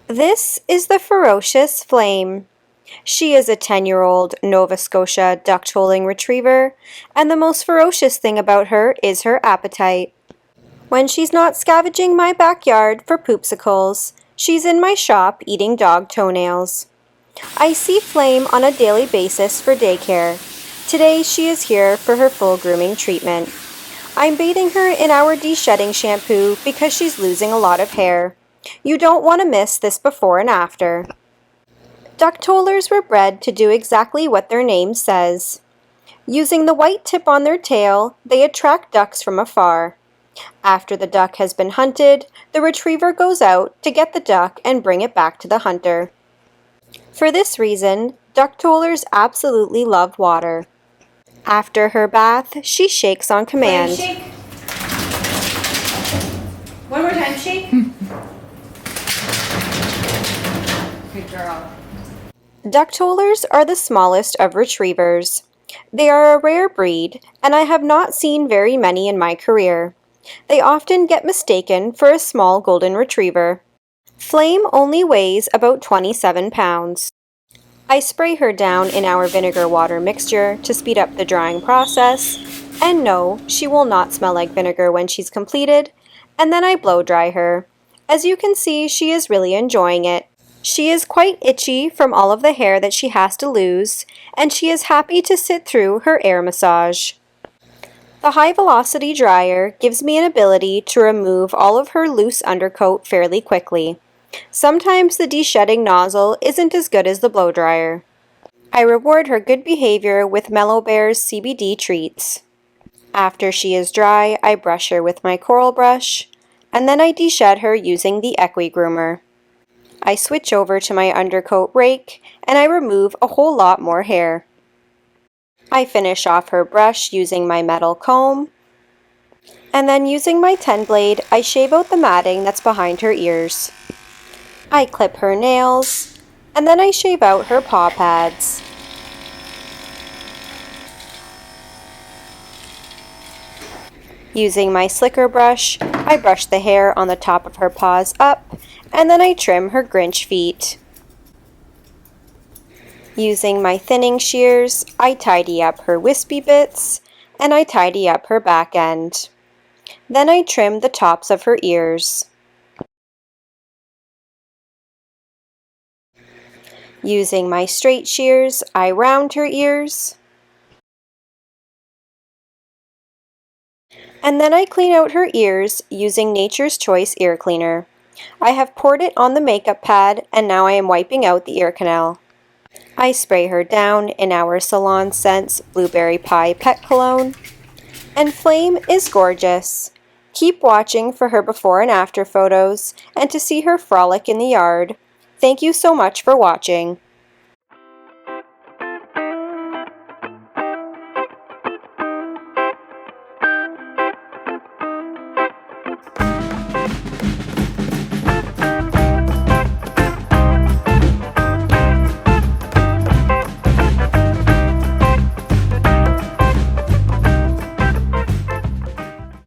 This is the ferocious Flame. She is a 10-year-old Nova Scotia duck-tolling retriever, and the most ferocious thing about her is her appetite. When she's not scavenging my backyard for poopsicles, she's in my shop eating dog toenails. I see Flame on a daily basis for daycare. Today she is here for her full grooming treatment. I'm bathing her in our deshedding shampoo because she's losing a lot of hair. You don't want to miss this before and after. Duck tollers were bred to do exactly what their name says. Using the white tip on their tail, they attract ducks from afar. After the duck has been hunted, the retriever goes out to get the duck and bring it back to the hunter. For this reason, duck tollers absolutely love water. After her bath, she shakes on command. Shake. One more time, shake. Good girl. Duck tollers are the smallest of retrievers. They are a rare breed, and I have not seen very many in my career. They often get mistaken for a small golden retriever. Flame only weighs about 27 pounds. I spray her down in our vinegar water mixture to speed up the drying process, and no, she will not smell like vinegar when she's completed, and then I blow dry her. As you can see, she is really enjoying it. She is quite itchy from all of the hair that she has to lose, and she is happy to sit through her air massage. The high-velocity dryer gives me an ability to remove all of her loose undercoat fairly quickly. Sometimes the deshedding nozzle isn't as good as the blow dryer. I reward her good behavior with Mellow Bear's CBD treats. After she is dry, I brush her with my coral brush, and then I deshed her using the Equi Groomer. I switch over to my undercoat rake, and I remove a whole lot more hair. I finish off her brush using my metal comb, and then using my 10-blade, I shave out the matting that's behind her ears. I clip her nails, and then I shave out her paw pads. Using my slicker brush, I brush the hair on the top of her paws up, and then I trim her Grinch feet. Using my thinning shears, I tidy up her wispy bits, and I tidy up her back end. Then I trim the tops of her ears. Using my straight shears, I round her ears. And then I clean out her ears using Nature's Choice ear cleaner. I have poured it on the makeup pad, and now I am wiping out the ear canal. I spray her down in our Salon Scents Blueberry Pie Pet Cologne. And Flame is gorgeous. Keep watching for her before and after photos and to see her frolic in the yard. Thank you so much for watching.